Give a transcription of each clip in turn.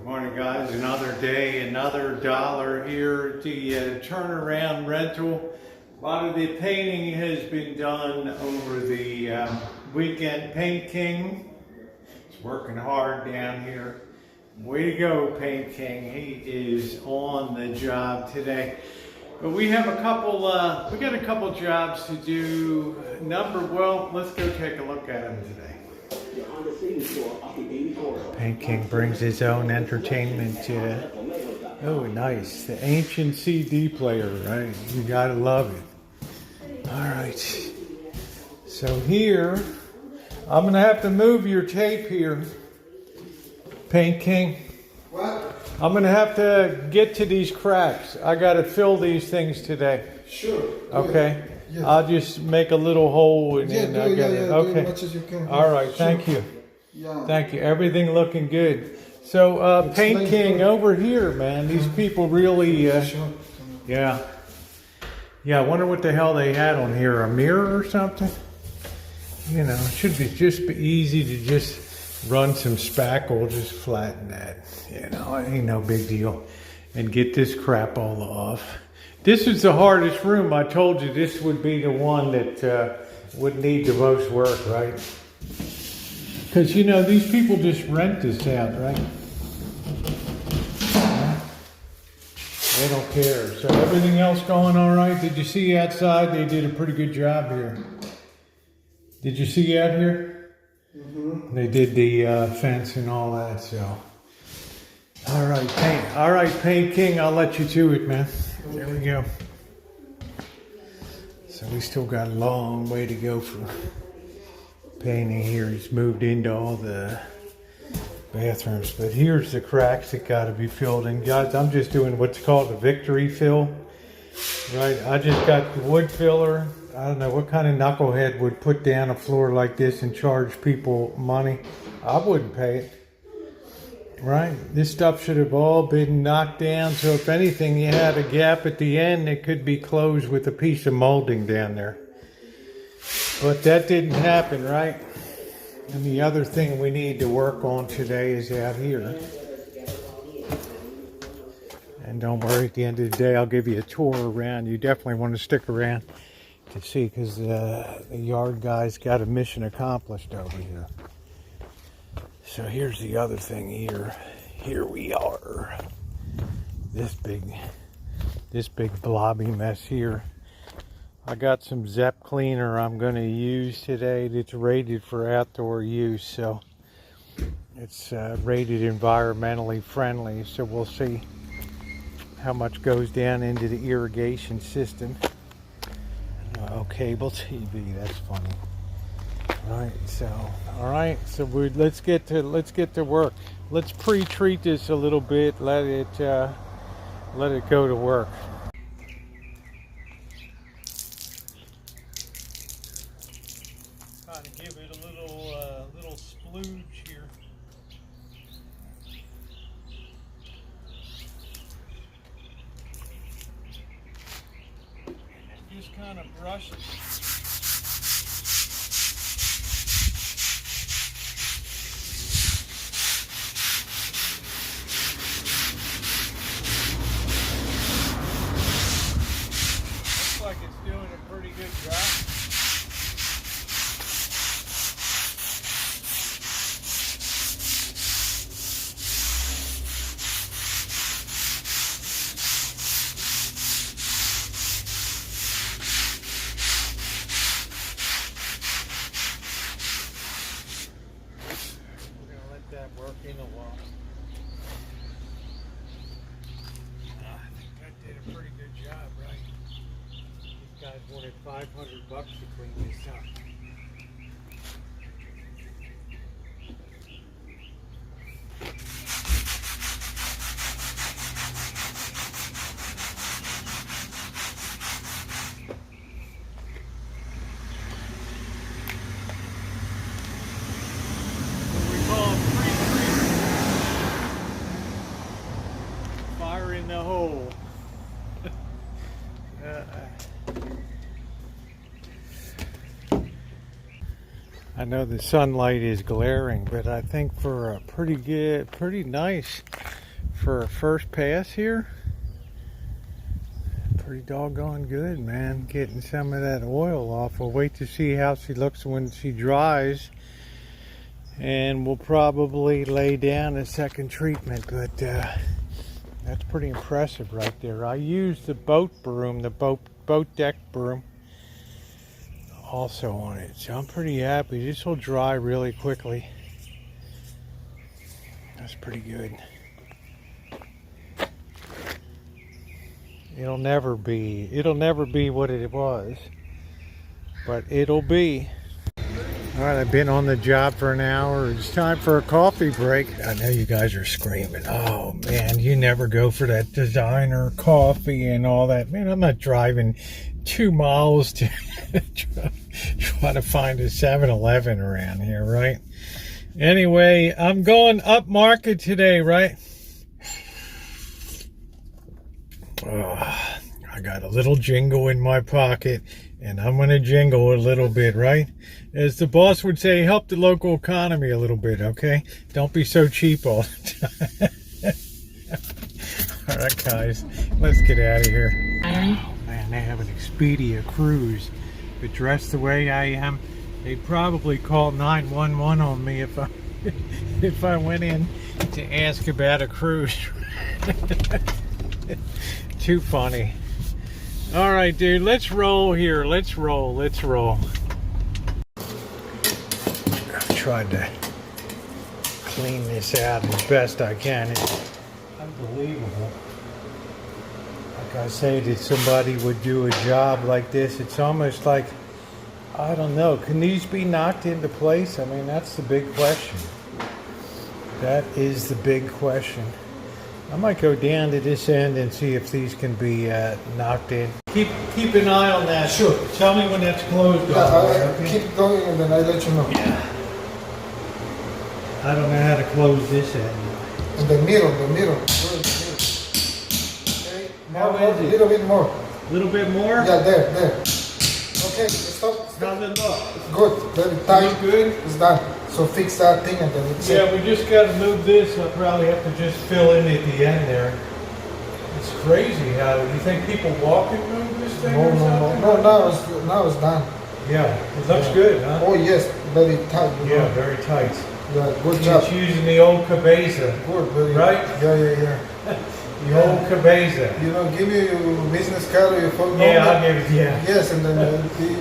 Morning, guys. Another day, another dollar here at the turnaround rental. A lot of the painting has been done over the weekend. Paint King is working hard down here. Way to go, Paint King. He is on the job today. But we have a couple. We got a couple jobs to do. Well, let's go take a look at them today. Paint King brings his own entertainment. Oh, nice. The ancient CD player, right? You gotta love it. All right. So here, I'm gonna have to move your tape here, Paint King. What? I'm gonna have to get to these cracks. I gotta fill these things today. Sure. Okay. Yeah. I'll just make a little hole and then I get it. Okay. Do as much as you can. All right. Sure. Thank you. Yeah. Thank you. Everything looking good. So, Paint King over here, man. These people really, Sure. yeah. Yeah, I wonder what the hell they had on here. A mirror or something? You know, it should be easy to just run some spackle, just flatten that. You know, it ain't no big deal. And get this crap all off. This is the hardest room. I told you this would be the one that would need the most work, right? Because, you know, these people just rent this out, right? They don't care. So everything else going all right? Did you see outside? They did a pretty good job here. Did you see out here? Mm-hmm. They did the fence and all that, so. All right, Paint King, I'll let you to it, man. There we go. So we still got a long way to go for painting here. He's moved into all the bathrooms, but here's the cracks that got to be filled in. Guys, I'm just doing what's called a victory fill, right? I just got the wood filler. I don't know what kind of knucklehead would put down a floor like this and charge people money. I wouldn't pay it, right? This stuff should have all been knocked down, so if anything, you had a gap at the end that could be closed with a piece of molding down there. But that didn't happen, right? And the other thing we need to work on today is out here. And don't worry, at the end of the day, I'll give you a tour around. You definitely want to stick around to see, because the yard guys got a mission accomplished over here. So here's the other thing here. Here we are. This big blobby mess here. I got some Zep cleaner I'm going to use today that's rated for outdoor use, so it's rated environmentally friendly, so we'll see how much goes down into the irrigation system. Oh, cable TV, that's funny. All right, so let's get to work. Let's pre-treat this a little bit, let it go to work. Kind of give it a little splooge here. Just kind of brush it. Looks like it's doing a pretty good job. That work in a while. I think that did a pretty good job, right? These guys wanted $500 to clean this up. Fire in the hole. I know the sunlight is glaring, but I think for a pretty nice for a first pass here. Pretty doggone good, man. Getting some of that oil off. We'll wait to see how she looks when she dries. And we'll probably lay down a second treatment, but that's pretty impressive right there. I used the boat broom, the boat deck broom, also on it. So I'm pretty happy. This will dry really quickly. That's pretty good. It'll never be what it was, but it'll be. All right, I've been on the job for an hour. It's time for a coffee break. I know you guys are screaming, oh man, you never go for that designer coffee and all that. Man, I'm not driving 2 miles to try to find a 7-Eleven around here, right? Anyway, I'm going up market today, right? I got a little jingle in my pocket, and I'm going to jingle a little bit, right? As the boss would say, help the local economy a little bit, okay? Don't be so cheap all the time. All right, guys, let's get out of here. Oh, man, they have an Expedia cruise. But dressed the way I am, they'd probably call 911 on me if I went in to ask about a cruise. Too funny. All right, dude, let's roll here. Let's roll. I've tried to clean this out as best I can. It's unbelievable. Like I say, that somebody would do a job like this. It's almost like, I don't know, can these be knocked into place? I mean, that's the big question. That is the big question. I might go down to this end and see if these can be knocked in. Keep an eye on that. Sure. Tell me when that's closed. Okay? Keep going and then I'll let you know. Yeah. I don't know how to close this end. In the middle. Okay. How More, is it? a little bit more. A little bit more? Yeah, there. Okay, stop. How's it look? Good, very tight. Look good? It's done. So fix that thing and then it's Yeah, we just got to move this. I'll probably have to just fill in at the end there. It's crazy how, you think people walk and move this thing or something? No, now it's done. Yeah, it looks good, huh? Oh yes, very tight. Yeah, very tight. Yeah, good job. It's using the old cabeza. Good, very Right? Yeah. The old cabeza. You know, give me your business card or your phone number. Yeah, I'll give it, yeah. Yes, and then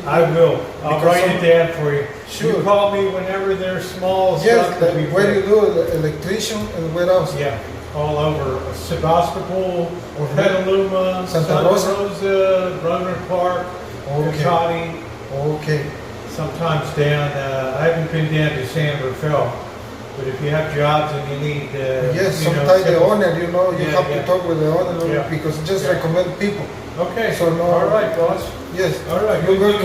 I will. I'll write it down for you. Sure. You call me whenever they're small. Yes, stuff to be where you fixed. do the electrician and where else? Yeah, all over Sebastopol, Petaluma, Santa Rosa, Roner Park, Okay. Cotty. Okay. Sometimes down. I haven't been down to San Rafael, but if you have jobs and you need, Yes, you know, sometimes the simple- owner, you know, you Yeah, have yeah. to talk with the owner Yeah. because just Yeah. recommend people. Okay. So no. All right, boss. Yes. All right, You good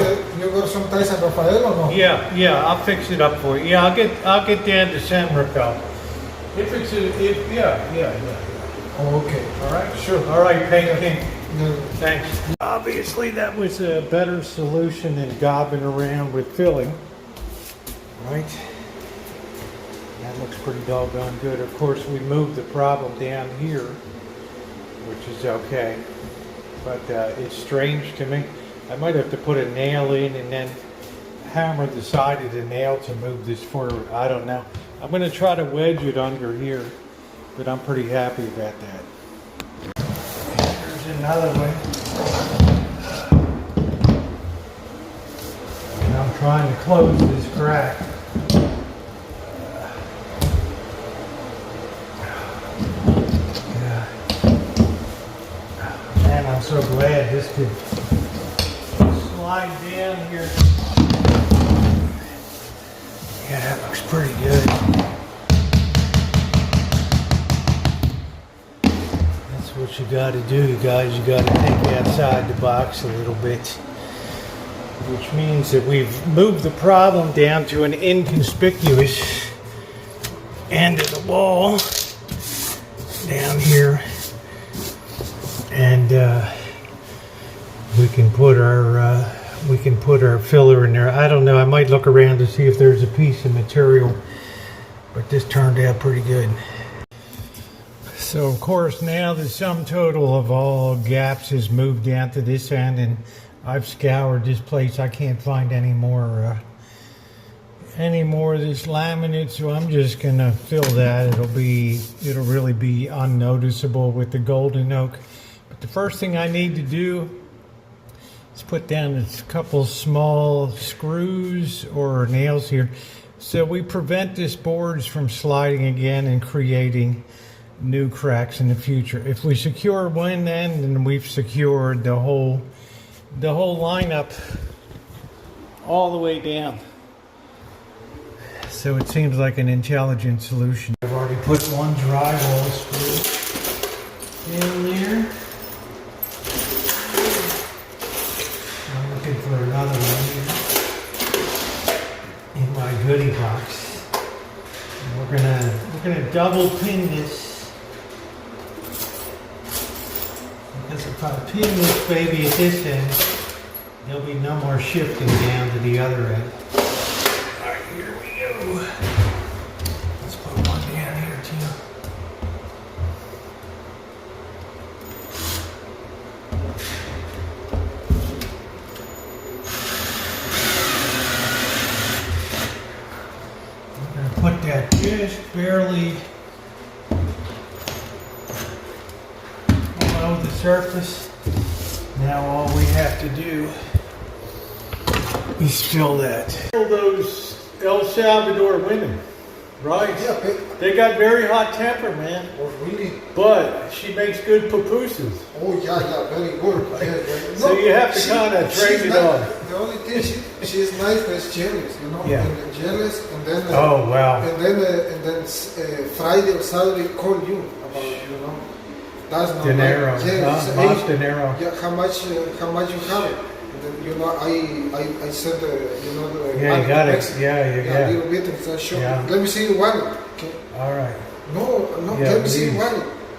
go sometimes San Rafael or no? Yeah, I'll fix it up for you. Yeah, I'll get down to San Rafael. Yeah. Okay. All right. Sure. All right, Paint King. Yeah. Thanks. Obviously, that was a better solution than gobbing around with filling. Right? That looks pretty doggone good. Of course, we moved the problem down here, which is okay. But it's strange to me. I might have to put a nail in and then hammer the side of the nail to move this forward. I don't know. I'm going to try to wedge it under here, but I'm pretty happy about that. There's another one. And I'm trying to close this crack. Yeah. Man, I'm so glad this could slide down here. Yeah, that looks pretty good. That's what you got to do, guys. You got to think outside the box a little bit. Which means that we've moved the problem down to an inconspicuous end of the wall down here. And we can put our we can put our filler in there. I don't know, I might look around to see if there's a piece of material, but this turned out pretty good. So of course now the sum total of all gaps has moved down to this end, and I've scoured this place. I can't find any more of this laminate, so I'm just gonna fill that. It'll really be unnoticeable with the golden oak. But the first thing I need to do is put down a couple small screws or nails here, so we prevent this boards from sliding again and creating new cracks in the future. If we secure one end, then we've secured the whole lineup all the way down. So it seems like an intelligent solution. I've already put one drywall screw in there. I'm looking for another one here in my goodie box. And we're gonna double pin this. Because if I pin this baby at this end, there'll be no more shifting down to the other end. Alright, here we go. Let's put one down here too. I'm going to put that just barely below the surface. Now all we have to do is fill that. Fill those El Salvador women, right? Yeah, They got very hot temper, man. oh, really? But she makes good pupusas. Oh, yeah, very good. Yeah. So you have to kind of train it on. The only thing, she's nice, but she's jealous, you know? Yeah. And jealous, and then... Oh, wow. And then Friday or Saturday call you about, you know? That's not Dinero. right. Yeah, Mas dinero. Yeah, how much you have it? And then, you know, I said, you know, the Yeah, you got it. Yeah. a little bit, and so sure. Yeah. Let me see your wallet. Okay. All right. No, Yeah, let me see your please.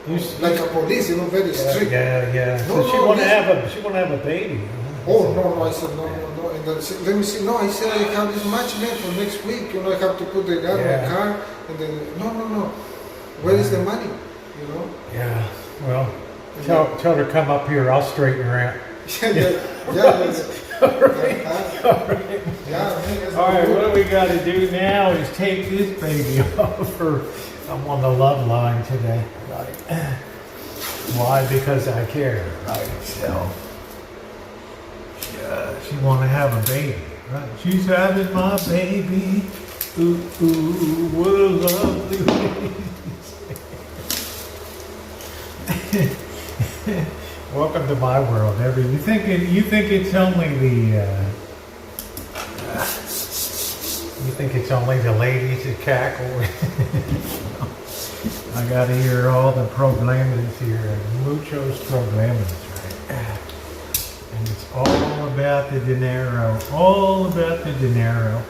wallet. Like a police, you know, very strict. Yeah. No, So she no, want to yes. have a baby. Oh, no, I said, no. And then let me see, no, I said I have this much man for next week. You know, I have to put the gun in the car. And then, no. Where is the money? You know? Yeah. Well, tell her to come up here. I'll straighten her out. Yeah. All right. Yeah. All right, what we got to do now is take this baby off her. I'm on the love line today. Right. Why? Because I care. Right. So, she want to have a baby. Right. She's having my baby. Ooh, what a lovely baby. Welcome to my world. You think it's only the ladies that cackle? I got to hear all the problemas here. Muchos problemas, right? And it's all about the dinero. All about the dinero.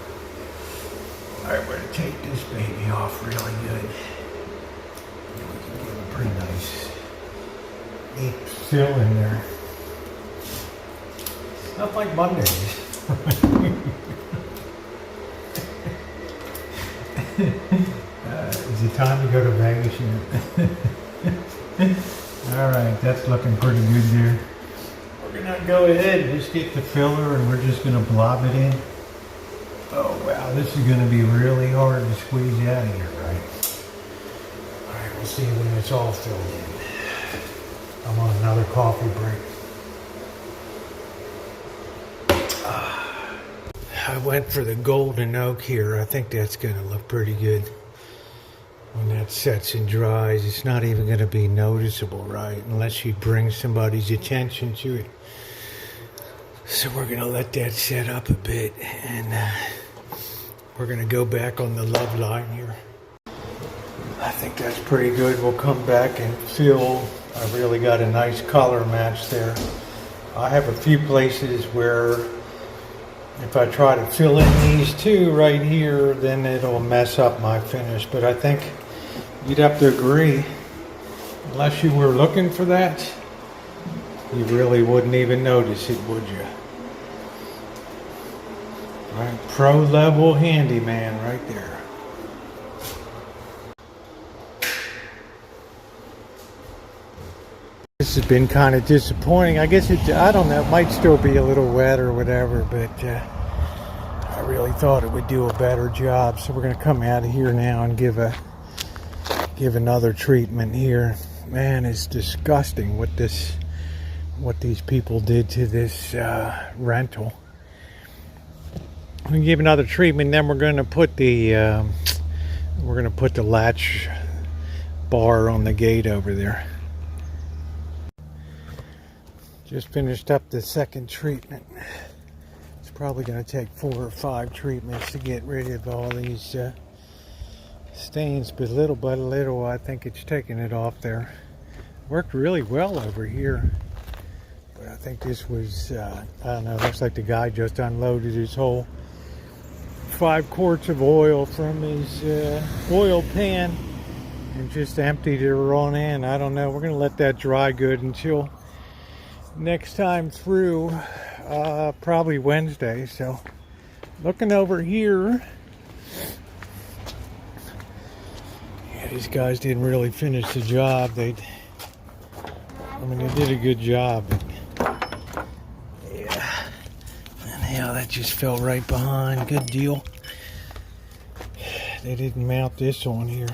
All right, we're gonna take this baby off really good. And we can give a pretty nice deep fill in there. Not like Mondays. Is it time to go to Vegas yet? All right, that's looking pretty good there. We're gonna go ahead and just get the filler, and we're just gonna blob it in. Oh wow, this is gonna be really hard to squeeze out of here, right? All right, we'll see when it's all filled in. I'm on another coffee break. I went for the golden oak here. I think that's going to look pretty good when that sets and dries. It's not even going to be noticeable, right? Unless you bring somebody's attention to it. So we're going to let that set up a bit, and we're going to go back on the love line here. I think that's pretty good. We'll come back and fill. I really got a nice color match there. I have a few places where if I try to fill in these two right here, then it'll mess up my finish. But I think you'd have to agree, unless you were looking for that, you really wouldn't even notice it, would you? Right, pro level handyman right there. This has been kind of disappointing. I guess I don't know, it might still be a little wet or whatever, but I really thought it would do a better job. So we're going to come out of here now and give another treatment here. Man, it's disgusting what these people did to this rental. I'm going to give another treatment, then we're going to put the latch bar on the gate over there. Just finished up the second treatment. It's probably going to take 4 or 5 treatments to get rid of all these stains, but little by little I think it's taking it off there. Worked really well over here, but I think this was I don't know, looks like the guy just unloaded his whole 5 quarts of oil from his oil pan and just emptied it on in. I don't know, we're going to let that dry good until next time through, probably Wednesday. So looking over here, yeah, these guys didn't really finish the job. They did a good job, but yeah, and yeah, that just fell right behind. Good deal. They didn't mount this on here,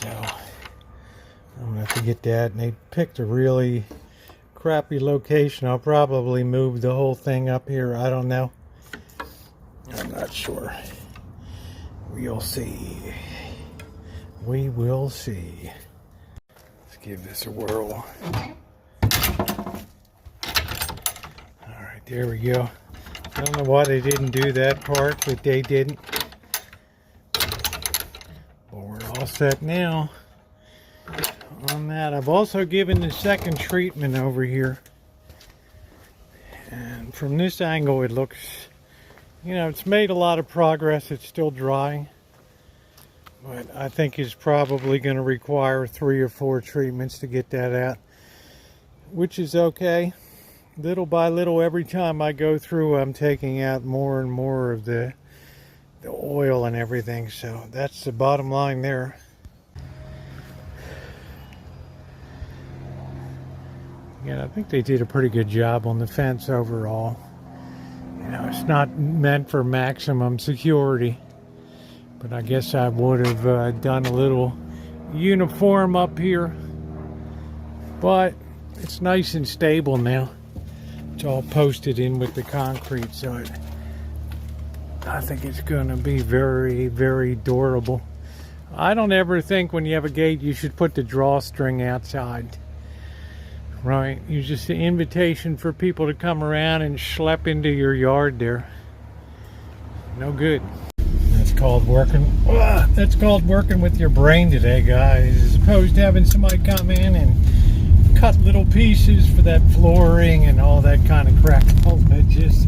so I'm gonna have to get that. And they picked a really crappy location. I'll probably move the whole thing up here. I don't know. I'm not sure. We'll see. We will see. Let's give this a whirl. Alright, there we go. I don't know why they didn't do that part, but they didn't. But we're all set now on that. I've also given the second treatment over here, and from this angle it looks, you know, it's made a lot of progress. It's still drying, but I think it's probably going to require 3 or 4 treatments to get that out, which is okay. Little by little, every time I go through, I'm taking out more and more of the oil and everything, so that's the bottom line there. Yeah, I think they did a pretty good job on the fence overall. You know, it's not meant for maximum security, but I guess I would have done a little uniform up here. But it's nice and stable now. It's all posted in with the concrete, so I think it's going to be very, very durable. I don't ever think when you have a gate you should put the drawstring outside. Right, you're just an invitation for people to come around and schlep into your yard there. No good. That's called working. That's called working with your brain today, guys. As opposed to having somebody come in and cut little pieces for that flooring and all that kind of crap. But just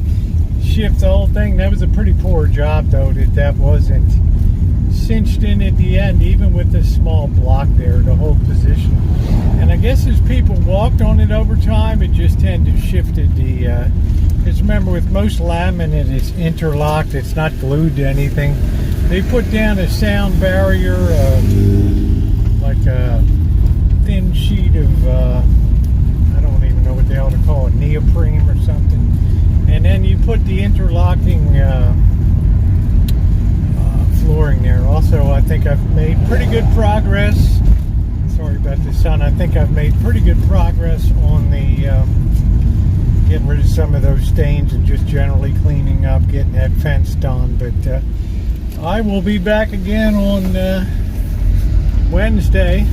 shift the whole thing. That was a pretty poor job, though. That wasn't cinched in at the end, even with this small block there to hold position. And I guess as people walked on it over time, it just tended to shifted the, because remember with most laminate, it's interlocked, it's not glued to anything. They put down a sound barrier, like a thin sheet of, I don't even know what they ought to call it, neoprene or something. And then you put the interlocking flooring there. Also, I think I've made pretty good progress. Sorry about the sun. I think I've made pretty good progress on the getting rid of some of those stains and just generally cleaning up, getting that fence done. But I will be back again on Wednesday.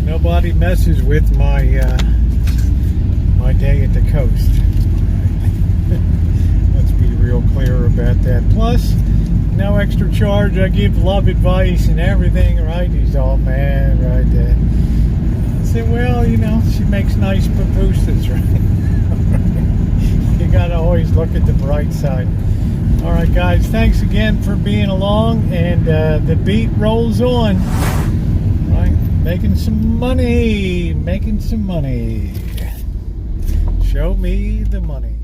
Nobody messes with my my day at the coast. Let's be real clear about that. Plus, no extra charge. I give love advice and everything, right? He's all mad, right? I said, well, you know, she makes nice pupusas, right? You gotta always look at the bright side. All right, guys, thanks again for being along, and the beat rolls on. Right, making some money, Show me the money.